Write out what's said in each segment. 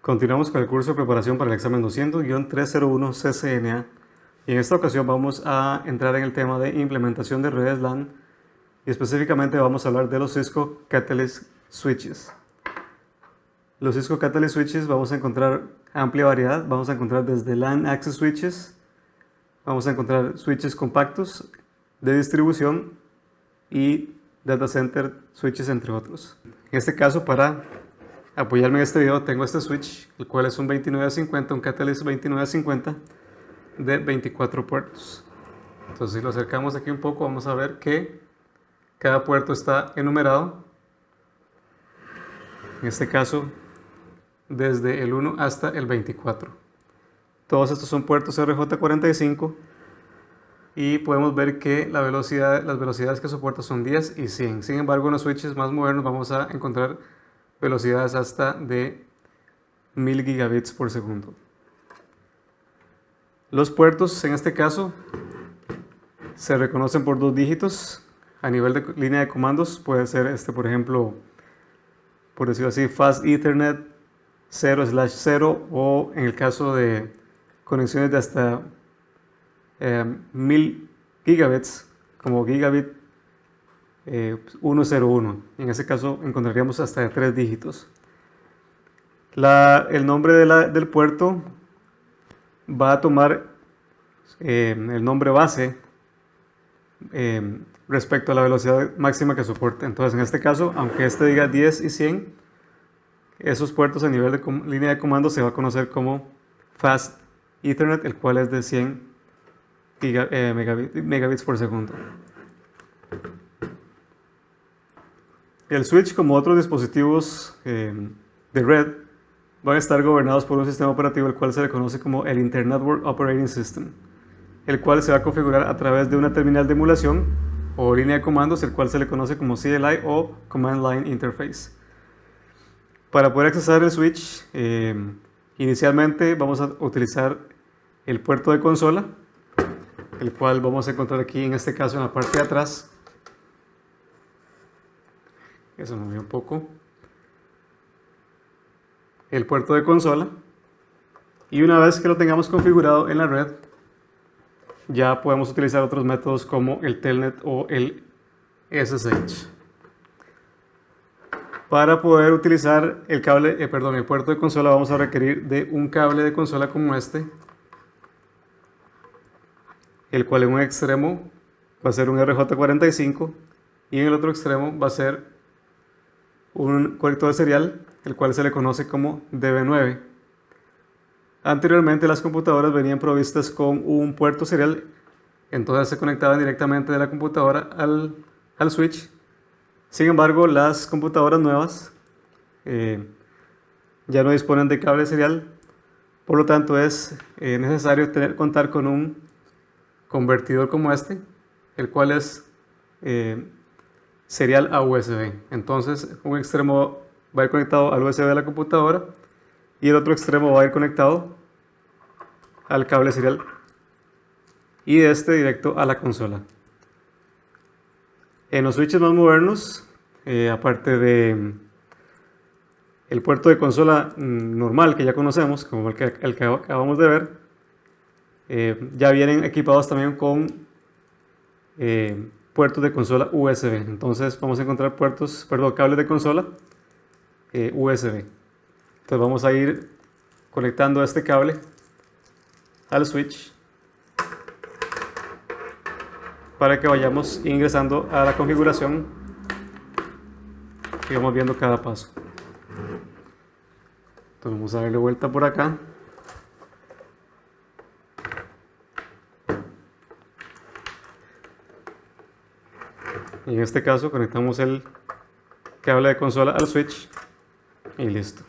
Continuamos con el curso de preparación para el examen 200-301 CCNA y en esta ocasión vamos a entrar en el tema de implementación de redes LAN y específicamente vamos a hablar de los Cisco Catalyst Switches. Los Cisco Catalyst Switches vamos a encontrar amplia variedad, vamos a encontrar desde LAN Access Switches, vamos a encontrar switches compactos de distribución y Data Center Switches entre otros. En este caso, para apoyarme en este video, tengo este switch, el cual es un 2950, un Catalyst 2950 de 24 puertos. Entonces, si lo acercamos aquí un poco, vamos a ver que cada puerto está enumerado. En este caso, desde el 1 hasta el 24. Todos estos son puertos RJ45 y podemos ver que las velocidades que soporta son 10 y 100. Sin embargo, en los switches más modernos vamos a encontrar velocidades hasta de 1000 gigabits por segundo. Los puertos en este caso se reconocen por 2 dígitos a nivel de línea de comandos. Puede ser por ejemplo, por decirlo así, Fast Ethernet 0/0, o en el caso de conexiones de hasta 1000 gigabits como gigabit 101. En ese caso encontraríamos hasta de 3 dígitos. El nombre del puerto va a tomar el nombre base respecto a la velocidad máxima que soporta. Entonces, en este caso, aunque este diga 10 y 100, esos puertos a nivel de línea de comando se va a conocer como Fast Ethernet, el cual es de 100 megabits por segundo. El switch, como otros dispositivos de red, van a estar gobernados por un sistema operativo el cual se le conoce como el Inter-Network Operating System, el cual se va a configurar a través de una terminal de emulación o línea de comandos, el cual se le conoce como CLI o Command Line Interface. Para poder accesar el switch, inicialmente vamos a utilizar el puerto de consola, el cual vamos a encontrar aquí en este caso en la parte de atrás. Eso me movió un poco. El puerto de consola, y una vez que lo tengamos configurado en la red, ya podemos utilizar otros métodos como el Telnet o el SSH. Para poder utilizar el puerto de consola, vamos a requerir de un cable de consola como este, el cual en un extremo va a ser un RJ45 y en el otro extremo va a ser un conector serial, el cual se le conoce como DB9. Anteriormente las computadoras venían provistas con un puerto serial, entonces se conectaban directamente de la computadora al switch. Sin embargo, las computadoras nuevas ya no disponen de cable serial, por lo tanto es necesario contar con un convertidor como este, el cual es serial a USB. Entonces, un extremo va a ir conectado al USB de la computadora y el otro extremo va a ir conectado al cable serial y de este directo a la consola. En los switches más modernos, aparte de el puerto de consola normal que ya conocemos, como el que acabamos de ver, ya vienen equipados también con puertos de consola USB. Entonces vamos a encontrar cables de consola USB. Entonces vamos a ir conectando este cable al switch para que vayamos ingresando a la configuración y vamos viendo cada paso. Entonces vamos a darle vuelta por acá. Y en este caso conectamos el cable de consola al switch y listo.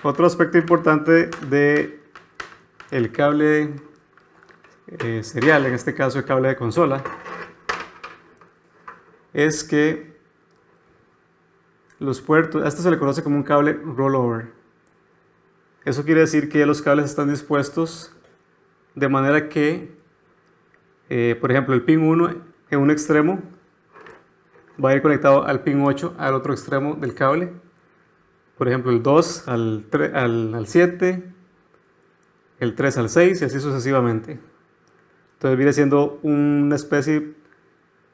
Otro aspecto importante de el cable serial, en este caso el cable de consola, es que los puertos, esto se le conoce como un cable rollover. Eso quiere decir que los cables están dispuestos de manera que, por ejemplo, el pin 1 en un extremo va a ir conectado al pin 8 al otro extremo del cable. Por ejemplo, el 2 al 7, el 3 al 6 y así sucesivamente. Entonces viene siendo una especie,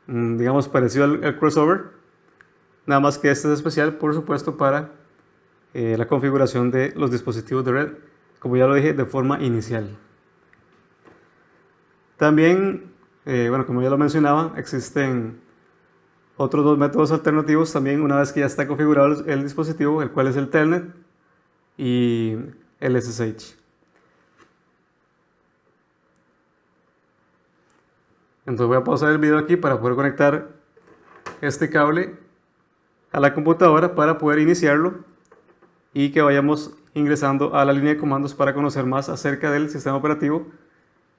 digamos, parecido al crossover, nada más que este es especial, por supuesto, para la configuración de los dispositivos de red, como ya lo dije, de forma inicial. También, bueno, como ya lo mencionaba, existen otros dos métodos alternativos también una vez que ya está configurado el dispositivo, el cual es el Telnet y el SSH. Entonces voy a pausar el video aquí para poder conectar este cable a la computadora para poder iniciarlo y que vayamos ingresando a la línea de comandos para conocer más acerca del sistema operativo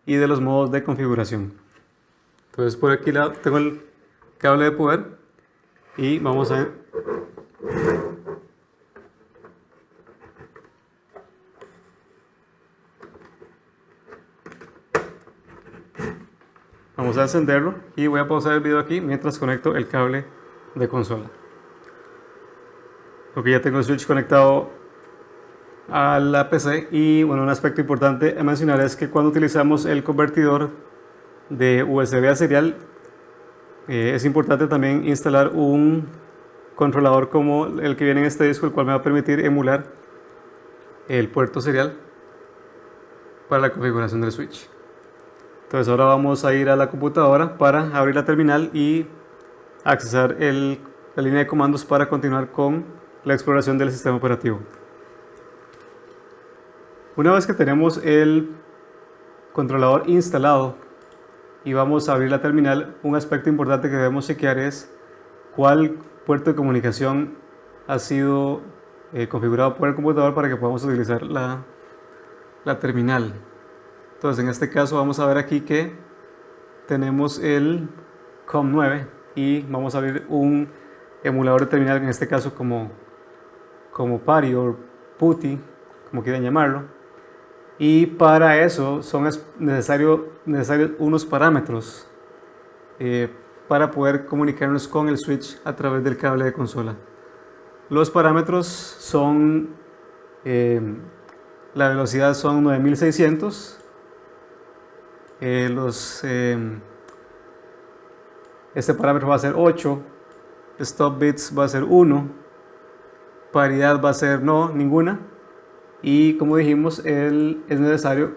y de los modos de configuración. Entonces por aquí tengo el cable de poder y vamos a encenderlo y voy a pausar el video aquí mientras conecto el cable de consola. Ok, ya tengo el switch conectado a la PC y bueno, un aspecto importante a mencionar es que cuando utilizamos el convertidor de USB a serial es importante también instalar un controlador como el que viene en este disco, el cual me va a permitir emular el puerto serial para la configuración del switch. Entonces ahora vamos a ir a la computadora para abrir la terminal y accesar la línea de comandos para continuar con la exploración del sistema operativo. Una vez que tenemos el controlador instalado y vamos a abrir la terminal, un aspecto importante que debemos chequear es cuál puerto de comunicación ha sido configurado por el computador para que podamos utilizar la terminal. Entonces en este caso vamos a ver aquí que tenemos el COM9 y vamos a abrir un emulador de terminal, en este caso como PuTTY o PuTTY, como quieran llamarlo. Y para eso son necesarios unos parámetros para poder comunicarnos con el switch a través del cable de consola. Los parámetros son, la velocidad son 9600, este parámetro va a ser 8, stop bits va a ser 1, paridad va a ser no, ninguna, y como dijimos, es necesario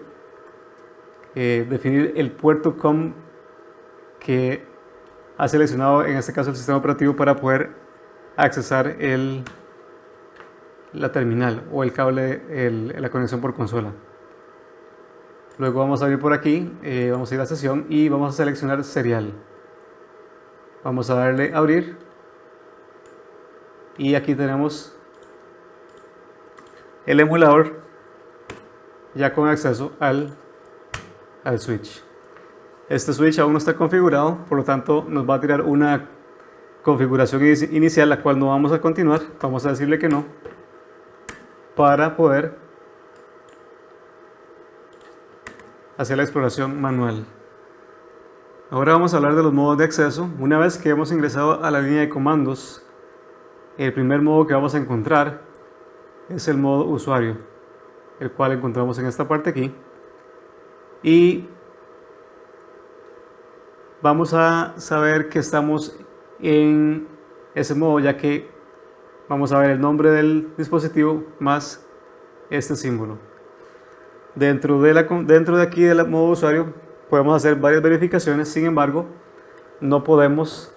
definir el puerto COM que ha seleccionado en este caso el sistema operativo para poder accesar la terminal o el cable, la conexión por consola. Luego vamos a ir por aquí, vamos a ir a sesión y vamos a seleccionar serial. Vamos a darle a abrir y aquí tenemos el emulador ya con acceso al switch. Este switch aún no está configurado, por lo tanto nos va a tirar una configuración inicial, la cual no vamos a continuar. Vamos a decirle que no para poder hacer la exploración manual. Ahora vamos a hablar de los modos de acceso. Una vez que hemos ingresado a la línea de comandos, el primer modo que vamos a encontrar es el modo usuario, el cual encontramos en esta parte aquí. Y vamos a saber que estamos en ese modo, ya que vamos a ver el nombre del dispositivo más este símbolo. Dentro de aquí del modo usuario podemos hacer varias verificaciones, sin embargo no podemos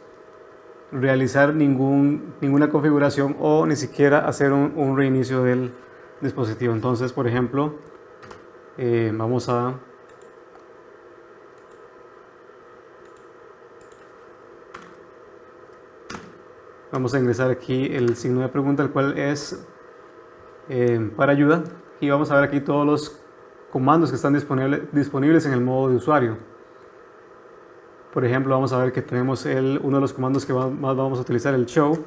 realizar ninguna configuración o ni siquiera hacer un reinicio del dispositivo. Entonces, por ejemplo, vamos a ingresar aquí el signo de pregunta, el cual es para ayuda, y vamos a ver aquí todos los comandos que están disponibles en el modo de usuario. Por ejemplo, vamos a ver que tenemos uno de los comandos que más vamos a utilizar, el show,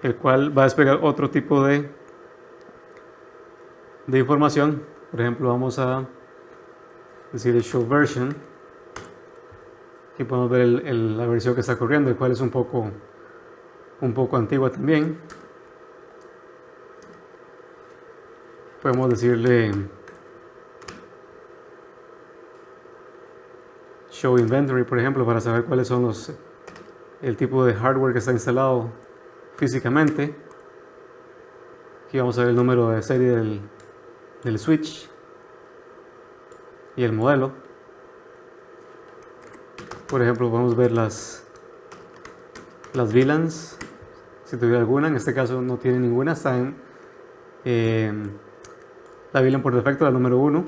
el cual va a desplegar otro tipo de de información. Por ejemplo, vamos a decir el show version. Aquí podemos ver la versión que está corriendo, el cual es un poco antigua también. Podemos decirle show inventory, por ejemplo, para saber cuáles son el tipo de hardware que está instalado físicamente. Aquí vamos a ver el número de serie del switch y el modelo. Por ejemplo, podemos ver las VLANs, si tuviera alguna. En este caso no tiene ninguna, está en la VLAN por defecto, la número 1.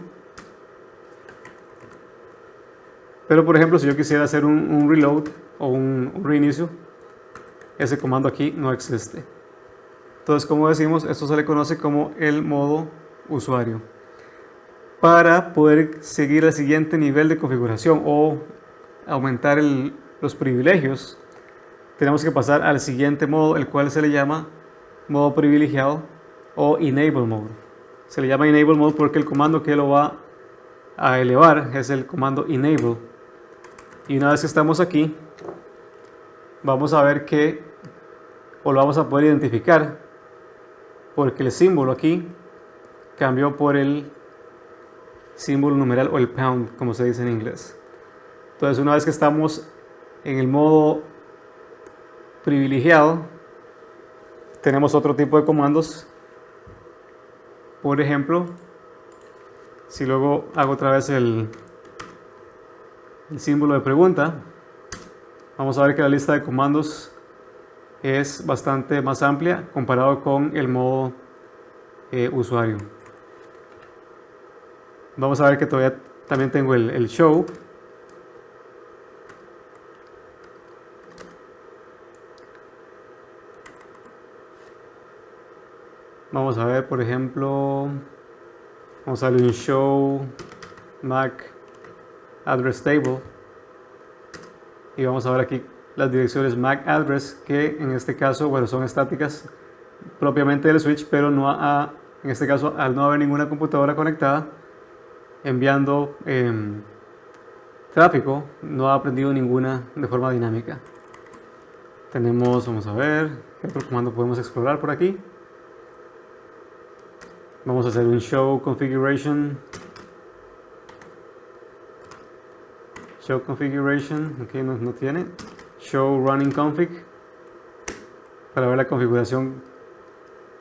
Pero por ejemplo, si yo quisiera hacer un reload o un reinicio, ese comando aquí no existe. Entonces, como decimos, esto se le conoce como el modo usuario. Para poder seguir al siguiente nivel de configuración o aumentar los privilegios, tenemos que pasar al siguiente modo, el cual se le llama modo privilegiado o enable mode. Se le llama enable mode porque el comando que lo va a elevar es el comando enable. Y una vez que estamos aquí, vamos a ver o lo vamos a poder identificar, porque el símbolo aquí cambió por el símbolo numeral o el pound, como se dice en inglés. Entonces, una vez que estamos en el modo privilegiado, tenemos otro tipo de comandos. Por ejemplo, si luego hago otra vez el símbolo de pregunta, vamos a ver que la lista de comandos es bastante más amplia comparado con el modo usuario. Vamos a ver que todavía también tengo el show. Vamos a ver, por ejemplo, vamos a darle un show Mac address table y vamos a ver aquí las direcciones MAC address, que en este caso, bueno, son estáticas propiamente del switch, pero no en este caso, al no haber ninguna computadora conectada enviando tráfico, no ha aprendido ninguna de forma dinámica. Tenemos, vamos a ver, ¿qué otro comando podemos explorar por aquí? Vamos a hacer un show configuration. Show configuration, aquí no tiene. Show running config, para ver la configuración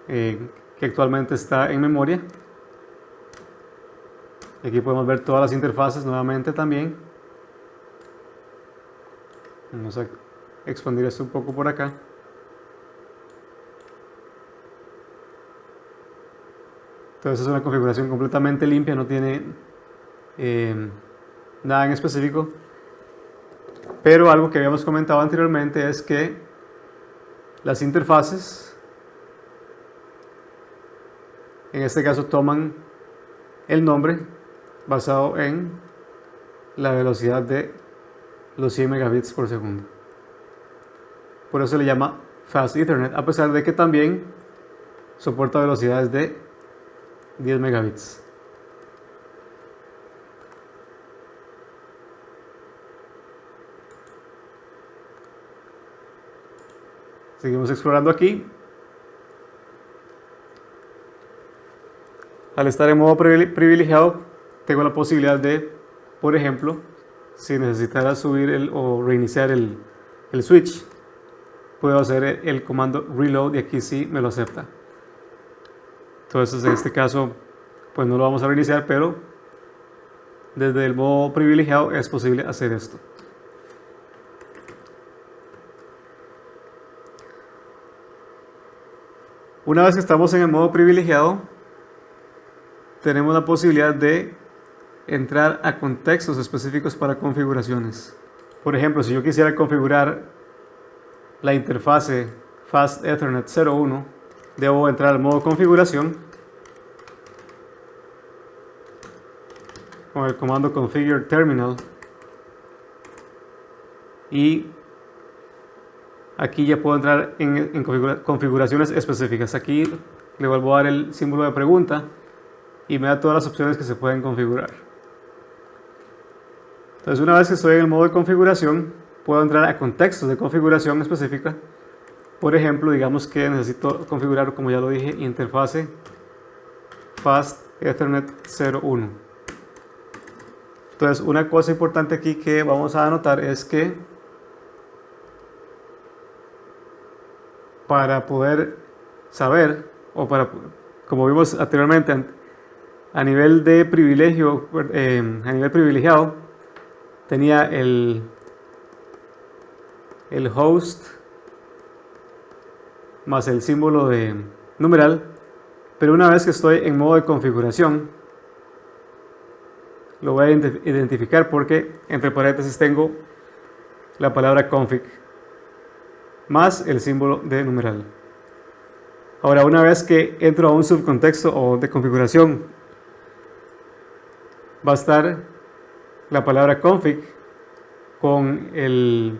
que actualmente está en memoria. Aquí podemos ver todas las interfaces nuevamente también. Vamos a expandir esto un poco por acá. Entonces es una configuración completamente limpia, no tiene nada en específico. Pero algo que habíamos comentado anteriormente es que las interfaces, en este caso, toman el nombre basado en la velocidad de los 100 megabits por segundo. Por eso se le llama Fast Ethernet, a pesar de que también soporta velocidades de 10 megabits. Seguimos explorando aquí. Al estar en modo privilegiado, tengo la posibilidad de, por ejemplo, si necesitara subir o reiniciar el switch, puedo hacer el comando reload y aquí sí me lo acepta. Entonces, en este caso, pues no lo vamos a reiniciar, pero desde el modo privilegiado es posible hacer esto. Una vez que estamos en el modo privilegiado, tenemos la posibilidad de entrar a contextos específicos para configuraciones. Por ejemplo, si yo quisiera configurar la interfase Fast Ethernet 01, debo entrar al modo configuración con el comando configure terminal y aquí ya puedo entrar en configuraciones específicas. Aquí le vuelvo a dar el símbolo de pregunta y me da todas las opciones que se pueden configurar. Entonces, una vez que estoy en el modo de configuración, puedo entrar a contextos de configuración específica. Por ejemplo, digamos que necesito configurar, como ya lo dije, interfase Fast Ethernet 01. Entonces, una cosa importante aquí que vamos a anotar es que para poder saber, o para, como vimos anteriormente, a nivel de privilegio, a nivel privilegiado, tenía el host más el símbolo de numeral, pero una vez que estoy en modo de configuración, lo voy a identificar porque entre paréntesis tengo la palabra config más el símbolo de numeral. Ahora, una vez que entro a un subcontexto o de configuración, va a estar la palabra config con el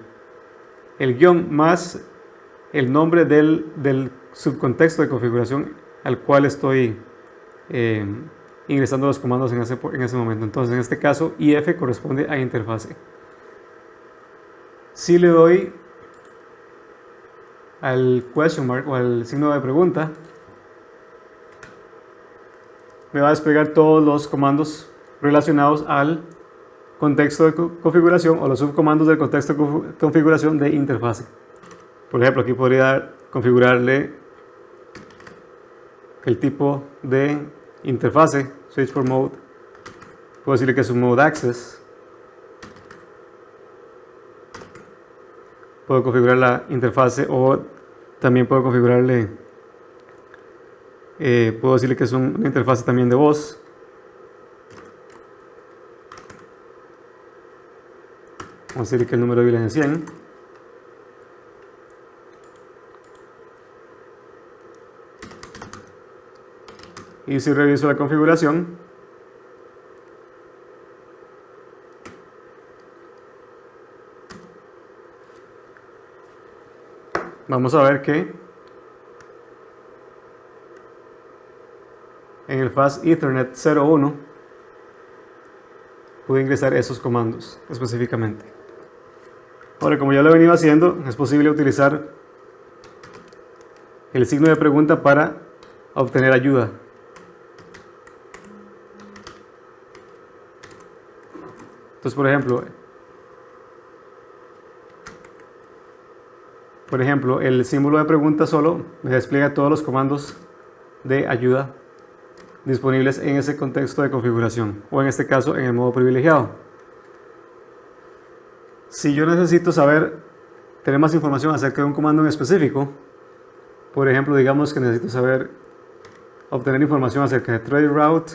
guión más el nombre del subcontexto de configuración al cual estoy ingresando los comandos en ese momento. Entonces, en este caso, IF corresponde a interfase. Si le doy al question mark o al signo de pregunta, me va a desplegar todos los comandos relacionados al contexto de configuración o los subcomandos del contexto de configuración de interfase. Por ejemplo, aquí podría configurarle el tipo de interfase, switch for mode. Puedo decirle que es un mode access. Puedo configurar la interfase o también puedo configurarle, puedo decirle que es una interfase también de voz. Vamos a decirle que el número de bill es 100. Y si reviso la configuración, vamos a ver que en el Fast Ethernet 01 pude ingresar esos comandos específicamente. Ahora, como ya lo he venido haciendo, es posible utilizar el signo de pregunta para obtener ayuda. Entonces, por ejemplo, el símbolo de pregunta solo me despliega todos los comandos de ayuda disponibles en ese contexto de configuración, o en este caso en el modo privilegiado. Si yo necesito tener más información acerca de un comando en específico, por ejemplo, digamos que necesito obtener información acerca de traceroute,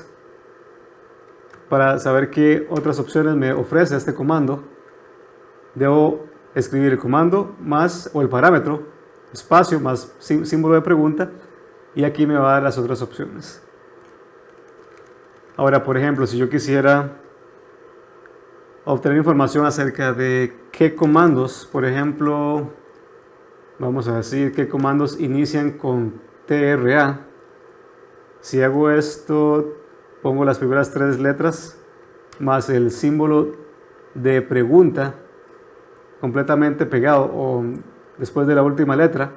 para saber qué otras opciones me ofrece este comando, debo escribir el comando más, o el parámetro, espacio más símbolo de pregunta, y aquí me va a dar las otras opciones. Ahora, por ejemplo, si yo quisiera obtener información acerca de qué comandos, por ejemplo, vamos a decir qué comandos inician con TRA. Si hago esto, pongo las primeras 3 letras más el símbolo de pregunta completamente pegado o después de la última letra,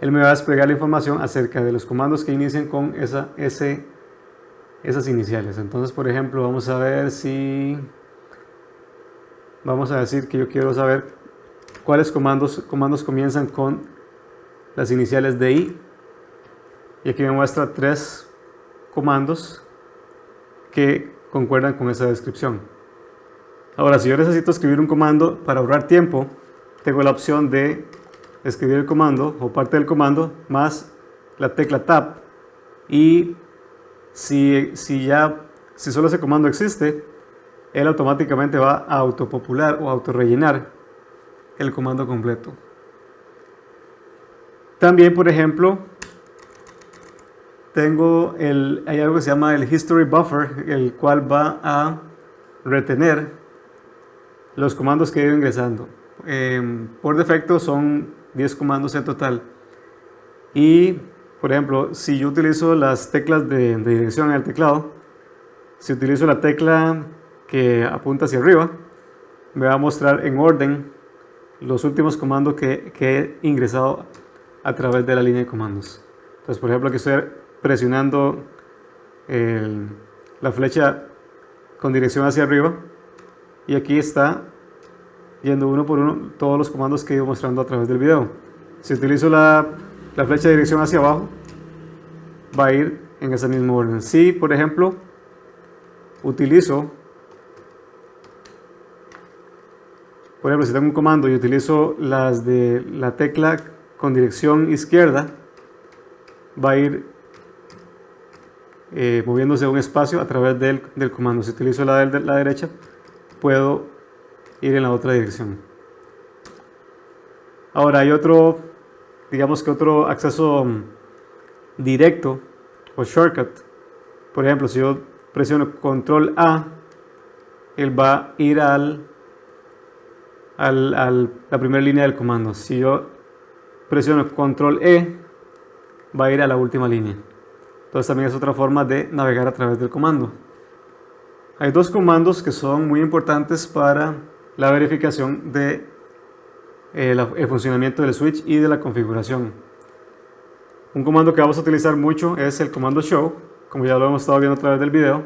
él me va a desplegar la información acerca de los comandos que inician con esas iniciales. Entonces, por ejemplo, vamos a decir que yo quiero saber cuáles comandos comienzan con las iniciales de I, y aquí me muestra 3 comandos que concuerdan con esa descripción. Ahora, si yo necesito escribir un comando para ahorrar tiempo, tengo la opción de escribir el comando o parte del comando más la tecla Tab, y si solo ese comando existe, él automáticamente va a autopopular o autorrellenar el comando completo. También, por ejemplo, hay algo que se llama el History Buffer, el cual va a retener los comandos que he ido ingresando. Por defecto son 10 comandos en total. Y, por ejemplo, si yo utilizo las teclas de dirección en el teclado, Si utilizo la tecla que apunta hacia arriba, me va a mostrar en orden los últimos comandos que he ingresado a través de la línea de comandos. Entonces, por ejemplo, aquí estoy presionando la flecha con dirección hacia arriba y aquí está yendo uno por uno todos los comandos que he ido mostrando a través del video. Si utilizo la flecha de dirección hacia abajo, va a ir en ese mismo orden. Si, por ejemplo, utilizo, si tengo un comando y utilizo las de la tecla con dirección izquierda, va a ir moviéndose un espacio a través del comando. Si utilizo la de la derecha, puedo ir en la otra dirección. Ahora hay otro, digamos que otro acceso directo o shortcut. Por ejemplo, si yo presiono control A, él va a ir a la primera línea del comando. Si yo presiono control E, va a ir a la última línea. Entonces también es otra forma de navegar a través del comando. Hay dos comandos que son muy importantes para la verificación de el funcionamiento del switch y de la configuración. Un comando que vamos a utilizar mucho es el comando show, como ya lo hemos estado viendo a través del video,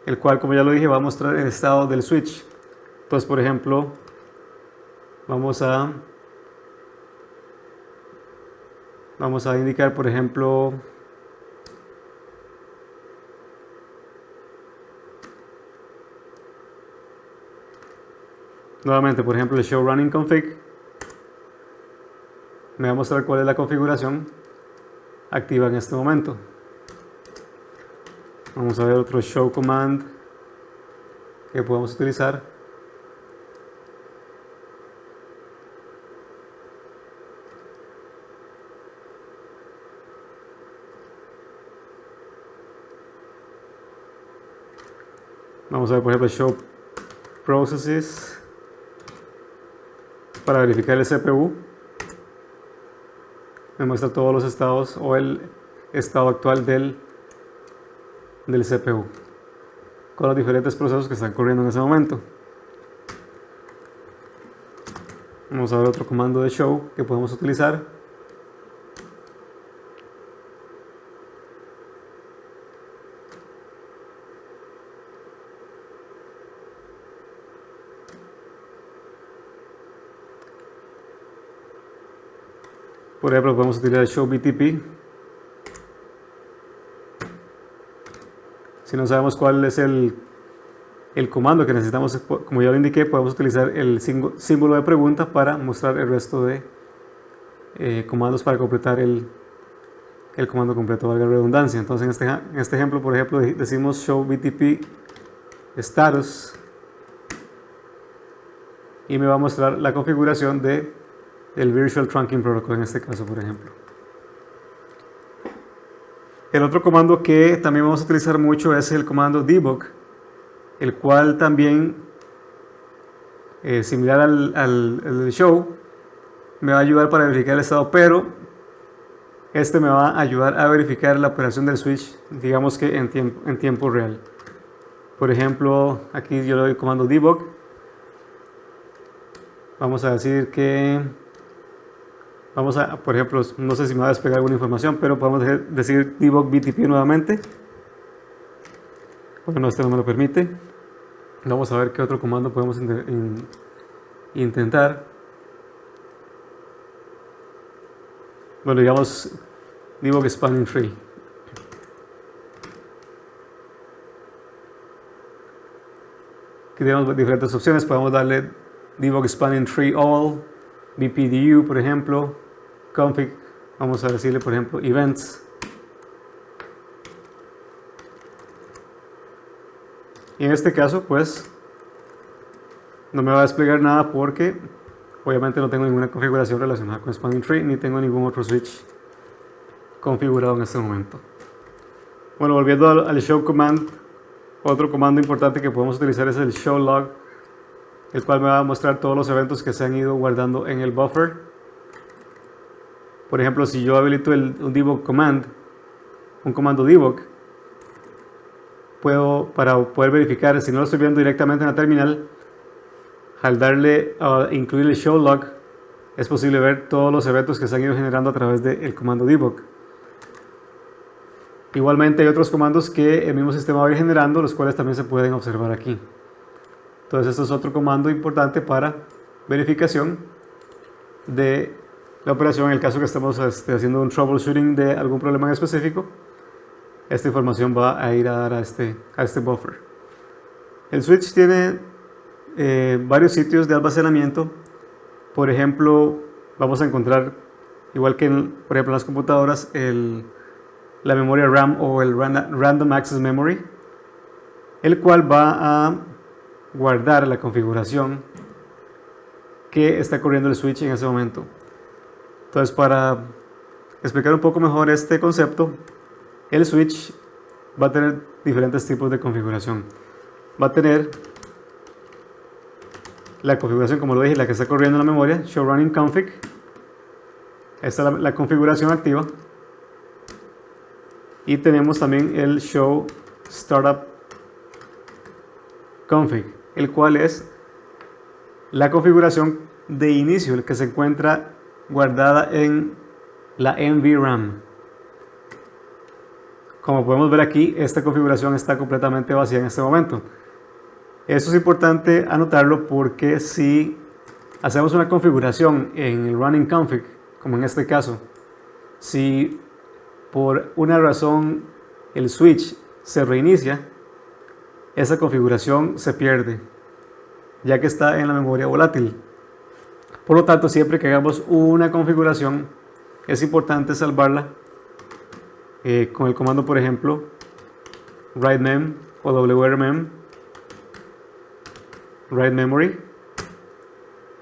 el cual, como ya lo dije, va a mostrar el estado del switch. Entonces, por ejemplo, vamos a indicar, por ejemplo, nuevamente, por ejemplo, el show running config me va a mostrar cuál es la configuración activa en este momento. Vamos a ver otro show command que podemos utilizar. Vamos a ver, por ejemplo, show processes para verificar el CPU. Me muestra todos los estados o el estado actual del CPU con los diferentes procesos que están corriendo en ese momento. Vamos a ver otro comando de show que podemos utilizar. Por ejemplo, podemos utilizar show BTP. Si no sabemos cuál es el comando que necesitamos, como ya lo indiqué, podemos utilizar el símbolo de pregunta para mostrar el resto de comandos para completar el comando completo, valga la redundancia. Entonces en este ejemplo, por ejemplo, decimos show BTP status y me va a mostrar la configuración del Virtual Trunking Protocol en este caso, por ejemplo. El otro comando que también vamos a utilizar mucho es el comando debug, el cual también, similar al show, me va a ayudar para verificar el estado, pero este me va a ayudar a verificar la operación del switch, digamos que en tiempo real. Por ejemplo, aquí yo le doy el comando debug. Vamos a decir que por ejemplo, no sé si me va a despegar alguna información, pero podemos decir debug BTP nuevamente. Bueno, este no me lo permite. Vamos a ver qué otro comando podemos intentar. Bueno, digamos debug spanning tree. Aquí tenemos diferentes opciones. Podemos darle debug spanning tree all, BPDU, por ejemplo, config. Vamos a decirle, por ejemplo, events. Y en este caso, pues, no me va a desplegar nada porque obviamente no tengo ninguna configuración relacionada con Spanning Tree, ni tengo ningún otro switch configurado en este momento. Bueno, volviendo al show command, otro comando importante que podemos utilizar es el show log, el cual me va a mostrar todos los eventos que se han ido guardando en el buffer. Por ejemplo, si yo habilito un debug command, un comando debug, para poder verificar, si no lo estoy viendo directamente en la terminal, al darle a incluir el show log, es posible ver todos los eventos que se han ido generando a través del comando debug. Igualmente hay otros comandos que el mismo sistema va a ir generando, los cuales también se pueden observar aquí. Entonces esto es otro comando importante para verificación de la operación en el caso que estemos haciendo un troubleshooting de algún problema en específico. Esta información va a ir a dar a este buffer. El switch tiene varios sitios de almacenamiento. Por ejemplo, vamos a encontrar, igual que por ejemplo en las computadoras, la memoria RAM o el Random Access Memory, el cual va a guardar la configuración que está corriendo el switch en ese momento. Entonces, para explicar un poco mejor este concepto, el switch va a tener diferentes tipos de configuración. Va a tener la configuración, como lo dije, la que está corriendo en la memoria, show running config. Esta es la configuración activa. Y tenemos también el show startup config, el cual es la configuración de inicio, el que se encuentra guardada en la NVRAM. Como podemos ver aquí, esta configuración está completamente vacía en este momento. Eso es importante anotarlo porque si hacemos una configuración en el running config, como en este caso, si por una razón el switch se reinicia, esa configuración se pierde, ya que está en la memoria volátil. Por lo tanto, siempre que hagamos una configuración, es importante salvarla con el comando, por ejemplo, write-mem o wrmem, write memory,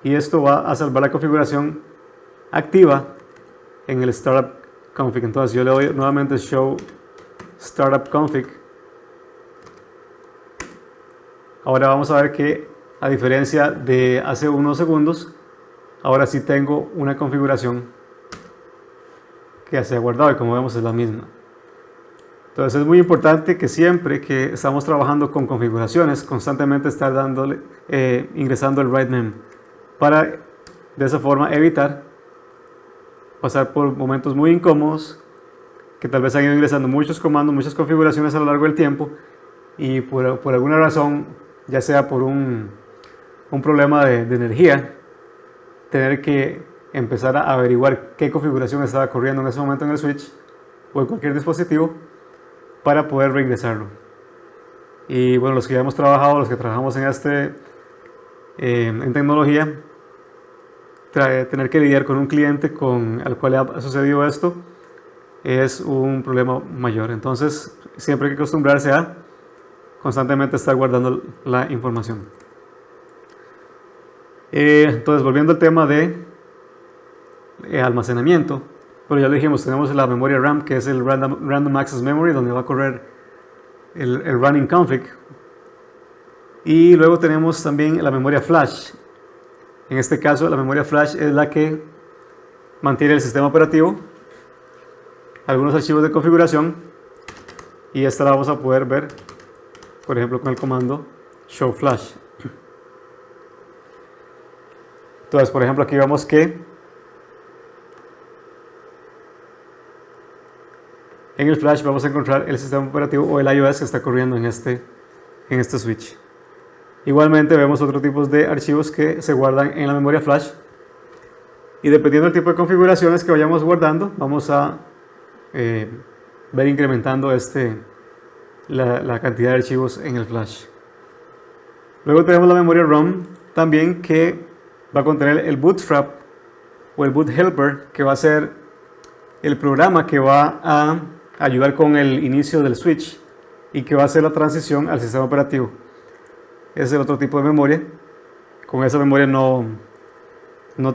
y esto va a salvar la configuración activa en el startup config. Entonces yo le doy nuevamente show startup config. Ahora vamos a ver que, a diferencia de hace unos segundos, ahora sí tengo una configuración que se ha guardado y como vemos es la misma. Entonces es muy importante que siempre que estamos trabajando con configuraciones, constantemente estar ingresando el write-mem para de esa forma evitar pasar por momentos muy incómodos, que tal vez han ido ingresando muchos comandos, muchas configuraciones a lo largo del tiempo y por alguna razón, ya sea por un problema de energía, tener que empezar a averiguar qué configuración estaba corriendo en ese momento en el switch o en cualquier dispositivo para poder reingresarlo. Y bueno, los que ya hemos trabajado, los que trabajamos en tecnología, tener que lidiar con un cliente al cual le ha sucedido esto es un problema mayor. Entonces siempre hay que acostumbrarse a constantemente estar guardando la información. Entonces, volviendo al tema de almacenamiento, pero ya lo dijimos, tenemos la memoria RAM, que es el Random Access Memory, donde va a correr el running config, y luego tenemos también la memoria flash. En este caso, la memoria flash es la que mantiene el sistema operativo, algunos archivos de configuración, y esta la vamos a poder ver, por ejemplo, con el comando show flash. Entonces, por ejemplo, aquí vemos que en el flash vamos a encontrar el sistema operativo o el iOS que está corriendo en este switch. Igualmente vemos otros tipos de archivos que se guardan en la memoria flash, y dependiendo del tipo de configuraciones que vayamos guardando, vamos a ver incrementando la cantidad de archivos en el flash. Luego tenemos la memoria ROM también, que va a contener el bootstrap o el boot helper, que va a ser el programa que va a ayudar con el inicio del switch y que va a hacer la transición al sistema operativo. Ese es el otro tipo de memoria. Con esa memoria no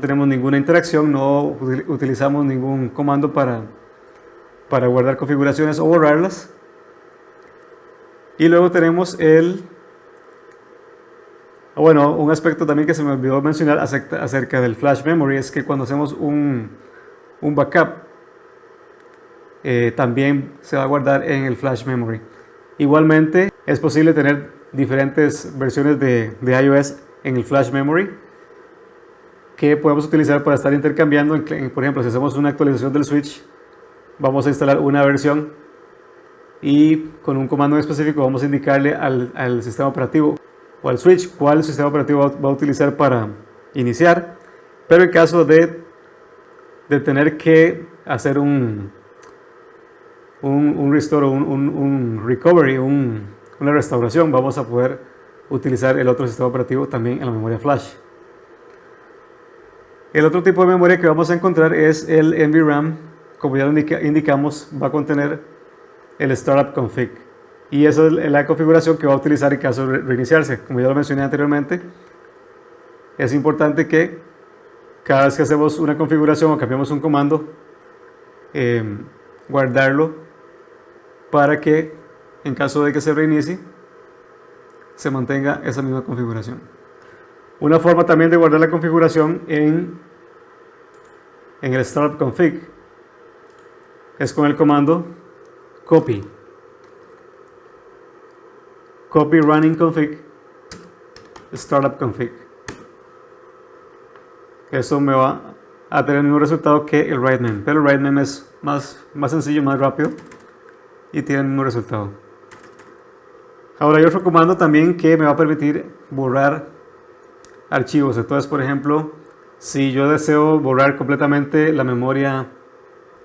tenemos ninguna interacción, no utilizamos ningún comando para guardar configuraciones o borrarlas. Y luego tenemos un aspecto también que se me olvidó mencionar acerca del flash memory, es que cuando hacemos un backup, también se va a guardar en el flash memory. Igualmente, Es posible tener diferentes versiones de iOS en el flash memory que podemos utilizar para estar intercambiando. Por ejemplo, si hacemos una actualización del switch, vamos a instalar una versión y con un comando específico vamos a indicarle al sistema operativo o al switch cuál sistema operativo va a utilizar para iniciar. Pero en caso de tener que hacer un restore, un recovery, una restauración, vamos a poder utilizar el otro sistema operativo también en la memoria flash. El otro tipo de memoria que vamos a encontrar es el NVRAM. Como ya lo indicamos, va a contener el startup config, y esa es la configuración que va a utilizar en caso de reiniciarse. Como ya lo mencioné anteriormente, es importante que cada vez que hacemos una configuración o cambiamos un comando, guardarlo para que en caso de que se reinicie se mantenga esa misma configuración. Una forma también de guardar la configuración en el startup config es con el comando copy running config startup config. Eso me va a tener el mismo resultado que el write mem, pero el write mem es más sencillo, más rápido y tiene el mismo resultado. Ahora hay otro comando también que me va a permitir borrar archivos. Entonces, por ejemplo, si yo deseo borrar completamente la memoria,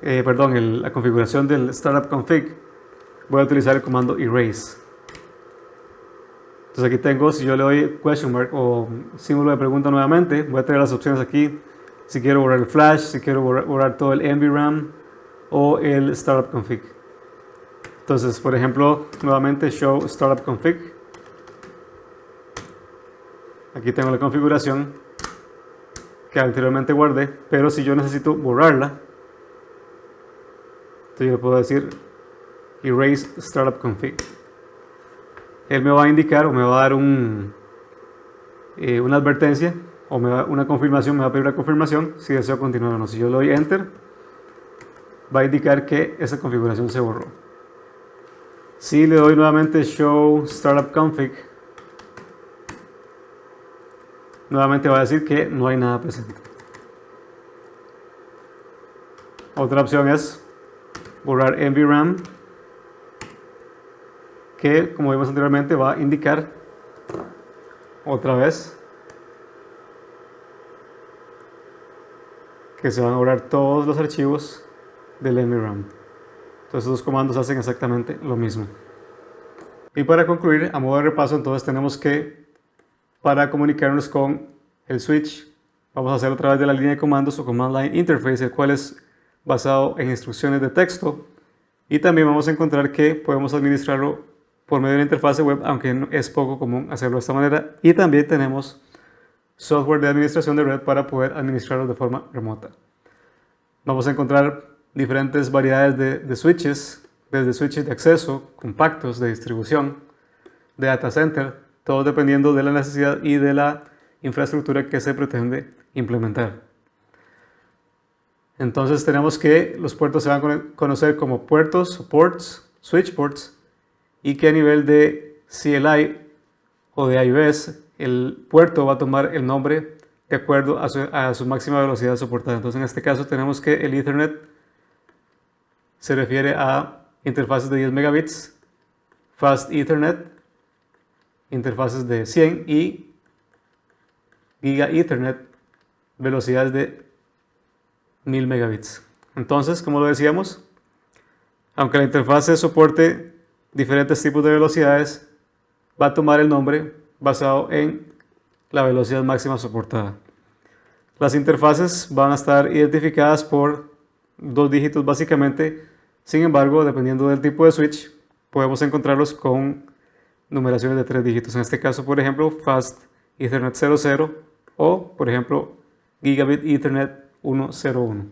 la configuración del startup config, voy a utilizar el comando erase. Entonces aquí tengo, si yo le doy question mark o símbolo de pregunta nuevamente, voy a tener las opciones aquí. Si quiero borrar el flash, si quiero borrar todo el NVRAM o el startup config. Entonces, por ejemplo, nuevamente show startup config. Aquí tengo la configuración que anteriormente guardé, pero si yo necesito borrarla, entonces yo puedo decir erase startup config. Él me va a indicar o me va a dar una advertencia o una confirmación, me va a pedir una confirmación si deseo continuar o no. Si yo le doy enter, va a indicar que esa configuración se borró. Si le doy nuevamente show startup config, nuevamente va a decir que no hay nada presente. Otra opción es borrar NVRAM, que como vimos anteriormente va a indicar otra vez que se van a borrar todos los archivos del NVRAM. Entonces, los comandos hacen exactamente lo mismo. Y para concluir, a modo de repaso, entonces tenemos que, para comunicarnos con el switch, vamos a hacer a través de la línea de comandos o command line interface, el cual es basado en instrucciones de texto. Y también vamos a encontrar que podemos administrarlo por medio de la interfaz web, aunque es poco común hacerlo de esta manera. Y también tenemos software de administración de red para poder administrarlo de forma remota. Vamos a encontrar diferentes variedades de switches, desde switches de acceso, compactos, de distribución, de data center, todo dependiendo de la necesidad y de la infraestructura que se pretende implementar. Entonces tenemos que los puertos se van a conocer como puertos, ports, switch ports, y que a nivel de CLI o de iOS, el puerto va a tomar el nombre de acuerdo a su máxima velocidad soportada. Entonces en este caso tenemos que el Ethernet se refiere a interfaces de 10 megabits, Fast Ethernet, interfaces de 100 y Giga Ethernet, velocidades de 1000 megabits. Entonces, como lo decíamos, aunque la interfaz soporte diferentes tipos de velocidades, va a tomar el nombre basado en la velocidad máxima soportada. Las interfaces van a estar identificadas por 2 dígitos básicamente. Sin embargo, dependiendo del tipo de switch, podemos encontrarlos con numeraciones de 3 dígitos. En este caso, por ejemplo, Fast Ethernet 00 o, por ejemplo, Gigabit Ethernet 101.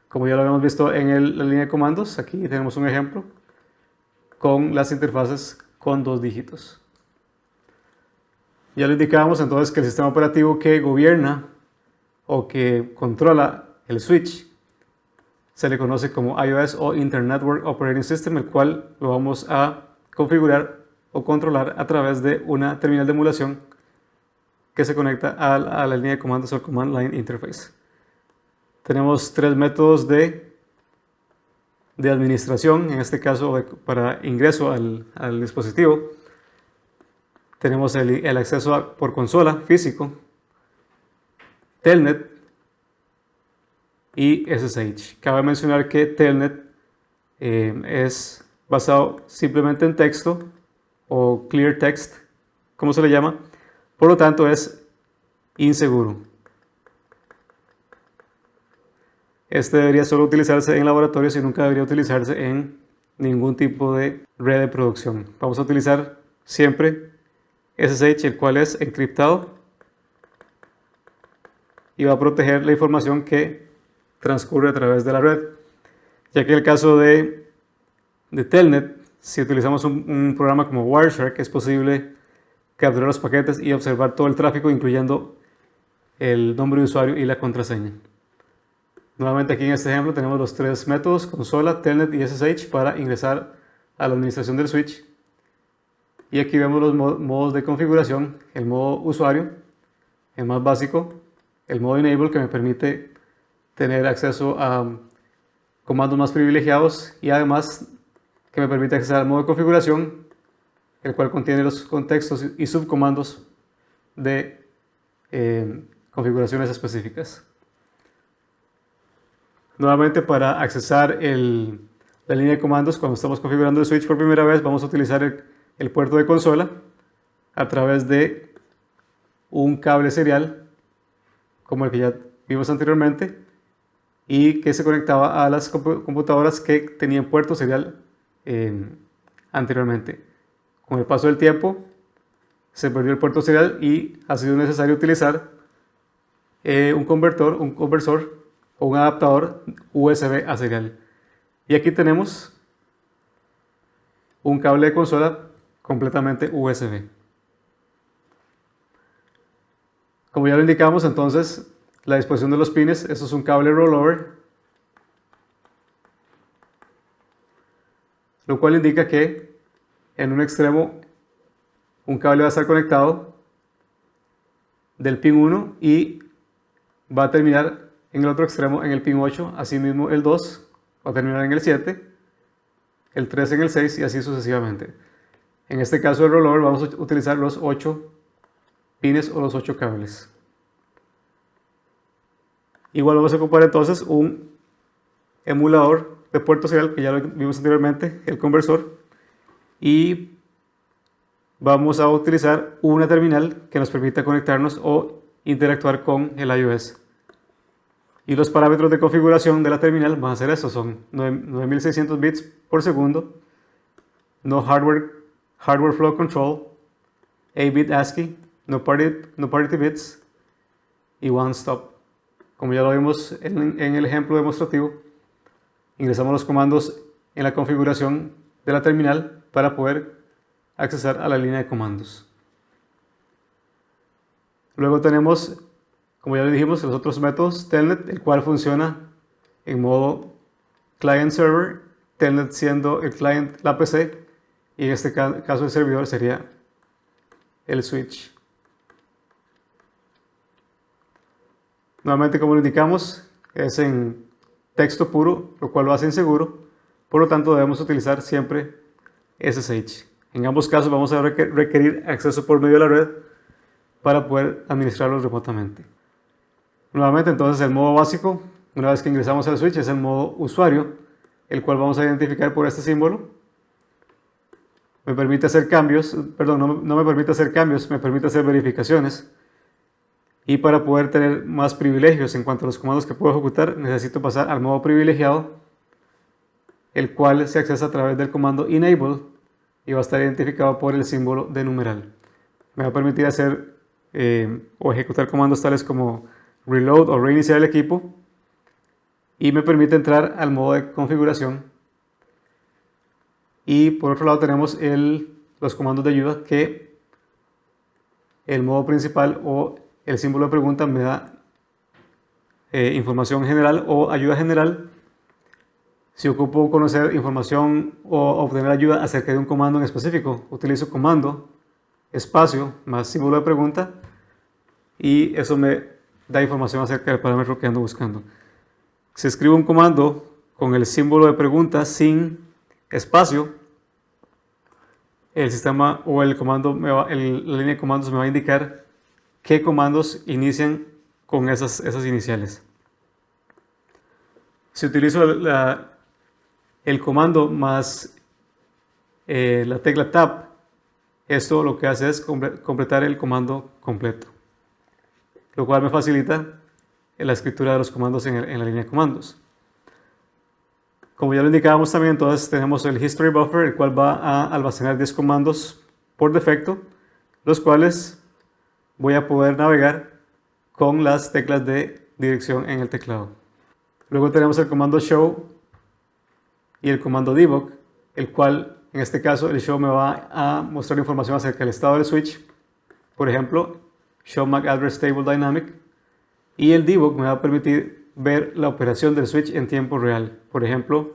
Como ya lo habíamos visto en la línea de comandos, aquí tenemos un ejemplo con las interfaces con 2 dígitos. Ya le indicábamos entonces que el sistema operativo que gobierna o que controla el switch se le conoce como iOS o Internet Network Operating System, el cual lo vamos a configurar o controlar a través de una terminal de emulación que se conecta a la línea de comandos o Command Line Interface. Tenemos tres métodos de administración, en este caso para ingreso al dispositivo. Tenemos el acceso por consola físico, Telnet y SSH. Cabe mencionar que Telnet es basado simplemente en texto o clear text, como se le llama, por lo tanto es inseguro. Este debería solo utilizarse en laboratorios y nunca debería utilizarse en ningún tipo de red de producción. Vamos a utilizar siempre SSH, el cual es encriptado y va a proteger la información que transcurre a través de la red, ya que en el caso de Telnet, si utilizamos un programa como Wireshark, es posible capturar los paquetes y observar todo el tráfico, incluyendo el nombre de usuario y la contraseña. Nuevamente aquí en este ejemplo tenemos los tres métodos, consola, Telnet y SSH, para ingresar a la administración del switch. Y aquí vemos los modos de configuración, el modo usuario, el más básico, el modo enable, que me permite tener acceso a comandos más privilegiados, y además que me permite acceder al modo de configuración, el cual contiene los contextos y subcomandos de configuraciones específicas. Nuevamente, para accesar la línea de comandos, cuando estamos configurando el switch por primera vez, vamos a utilizar el puerto de consola a través de un cable serial, como el que ya vimos anteriormente, y que se conectaba a las computadoras que tenían puerto serial anteriormente. Con el paso del tiempo se perdió el puerto serial y ha sido necesario utilizar un conversor o un adaptador USB a serial. Y aquí tenemos un cable de consola completamente USB. Como ya lo indicamos, entonces, la disposición de los pines, esto es un cable rollover, lo cual indica que en un extremo un cable va a estar conectado del pin 1 y va a terminar en el otro extremo en el pin 8, asimismo el 2 va a terminar en el 7, el 3 en el 6 y así sucesivamente. En este caso del rollover vamos a utilizar los 8 pines o los 8 cables. Igual vamos a ocupar entonces un emulador de puerto serial, que ya lo vimos anteriormente, el conversor, y vamos a utilizar una terminal que nos permita conectarnos o interactuar con el iOS. Y los parámetros de configuración de la terminal van a ser estos: son 9600 bits por segundo, no hardware flow control, 8-bit ASCII, no parity bits y one stop. Como ya lo vimos en el ejemplo demostrativo, ingresamos los comandos en la configuración de la terminal para poder accesar a la línea de comandos. Luego tenemos, como ya le dijimos, los otros métodos, Telnet, el cual funciona en modo client server, Telnet siendo el client la PC, y en este caso el servidor sería el switch. Nuevamente, como lo indicamos, es en texto puro, lo cual lo hace inseguro, por lo tanto debemos utilizar siempre SSH. En ambos casos vamos a requerir acceso por medio de la red para poder administrarlos remotamente. Nuevamente, entonces, el modo básico, una vez que ingresamos al switch, es el modo usuario, el cual vamos a identificar por este símbolo. Me permite hacer cambios, perdón, no me permite hacer cambios, me permite hacer verificaciones. Y para poder tener más privilegios en cuanto a los comandos que puedo ejecutar, necesito pasar al modo privilegiado, el cual se accesa a través del comando enable y va a estar identificado por el símbolo de numeral. Me va a permitir hacer o ejecutar comandos tales como reload o reiniciar el equipo, y me permite entrar al modo de configuración. Y por otro lado tenemos los comandos de ayuda, que el modo principal o el símbolo de pregunta me da información general o ayuda general Si ocupo conocer información o obtener ayuda acerca de un comando en específico, utilizo comando, espacio, más símbolo de pregunta, y eso me da información acerca del parámetro que ando buscando. Si escribo un comando con el símbolo de pregunta sin espacio, el sistema o el comando la línea de comandos me va a indicar qué comandos inician con esas iniciales. Si utilizo el comando más la tecla Tab, esto lo que hace es completar el comando completo, lo cual me facilita la escritura de los comandos en la línea de comandos. Como ya lo indicábamos también, entonces tenemos el History Buffer, el cual va a almacenar 10 comandos por defecto, los cuales voy a poder navegar con las teclas de dirección en el teclado. Luego tenemos el comando Show y el comando Debug, el cual en este caso el Show me va a mostrar información acerca del estado del switch, por ejemplo, Show MAC Address Table Dynamic, y el Debug me va a permitir ver la operación del switch en tiempo real, por ejemplo,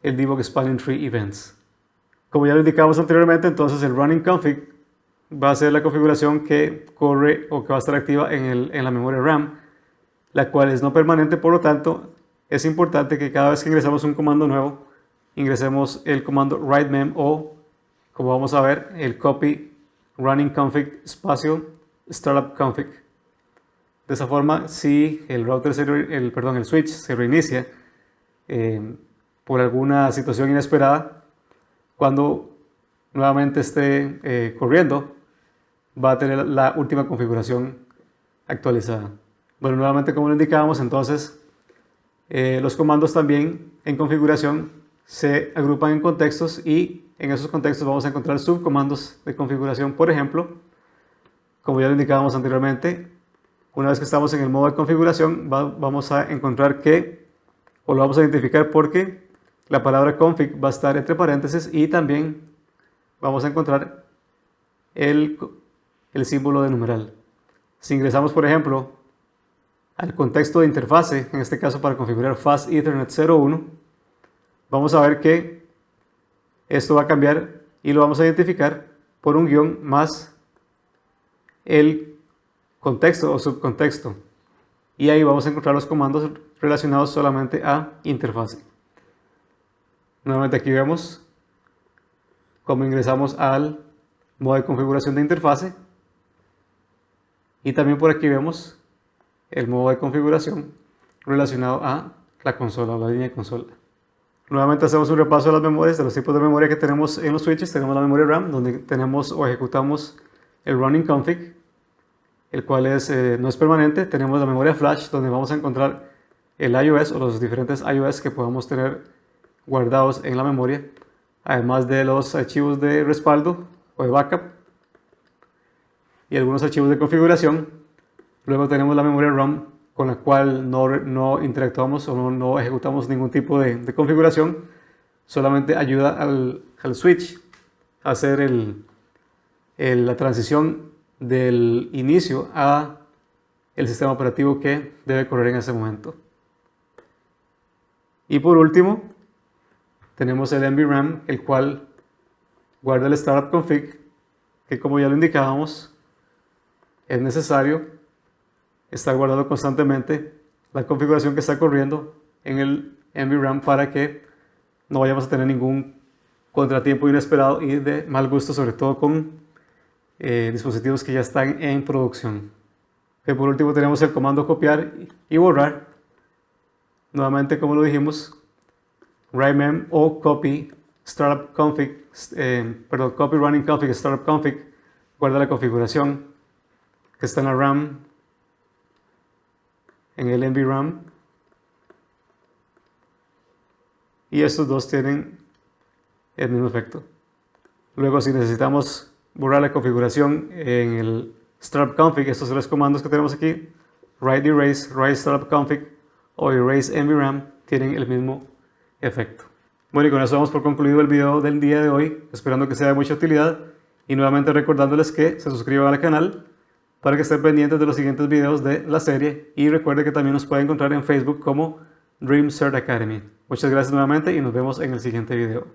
el Debug Spanning Tree Events. Como ya lo indicamos anteriormente, entonces el Running Config va a ser la configuración que corre o que va a estar activa en la memoria RAM, la cual es no permanente, por lo tanto es importante que cada vez que ingresamos un comando nuevo, ingresemos el comando write-mem o, como vamos a ver, el copy running config espacio startup config. De esa forma, si el el switch se reinicia por alguna situación inesperada, cuando nuevamente esté corriendo, va a tener la última configuración actualizada. Bueno, nuevamente como lo indicábamos, entonces los comandos también en configuración se agrupan en contextos y en esos contextos vamos a encontrar subcomandos de configuración. Por ejemplo, como ya lo indicábamos anteriormente, una vez que estamos en el modo de configuración, vamos a encontrar o lo vamos a identificar porque la palabra config va a estar entre paréntesis y también vamos a encontrar el símbolo de numeral. Si ingresamos, por ejemplo, al contexto de interfase, en este caso para configurar Fast Ethernet 01, vamos a ver que esto va a cambiar y lo vamos a identificar por un guión más el contexto o subcontexto, y ahí vamos a encontrar los comandos relacionados solamente a interfase. Nuevamente aquí vemos cómo ingresamos al modo de configuración de interfase, y también por aquí vemos el modo de configuración relacionado a la consola o la línea de consola. Nuevamente hacemos un repaso de las memorias, de los tipos de memoria que tenemos en los switches. Tenemos la memoria RAM, donde tenemos o ejecutamos el running config, el cual no es permanente. Tenemos la memoria flash, donde vamos a encontrar el iOS o los diferentes iOS que podamos tener guardados en la memoria, además de los archivos de respaldo o de backup y algunos archivos de configuración. Luego tenemos la memoria RAM, con la cual no interactuamos o no ejecutamos ningún tipo de configuración, solamente ayuda al switch a hacer la transición del inicio a el sistema operativo que debe correr en ese momento. Y por último, tenemos el NVRAM, el cual guarda el startup config, que como ya lo indicábamos, es necesario estar guardando constantemente la configuración que está corriendo en el NVRAM para que no vayamos a tener ningún contratiempo inesperado y de mal gusto, sobre todo con dispositivos que ya están en producción. Por último tenemos el comando copiar y borrar. Nuevamente, como lo dijimos, write-mem o copy startup config, copy running config startup config guarda la configuración que está en la RAM, en el NVRAM, y estos dos tienen el mismo efecto. Luego, si necesitamos borrar la configuración en el startup config, estos tres comandos que tenemos aquí, write erase, write startup config o erase NVRAM, tienen el mismo efecto. Bueno, y con eso damos por concluido el video del día de hoy, esperando que sea de mucha utilidad, y nuevamente recordándoles que se suscriban al canal para que estén pendientes de los siguientes videos de la serie, y recuerde que también nos puede encontrar en Facebook como Dream Cert Academy. Muchas gracias nuevamente y nos vemos en el siguiente video.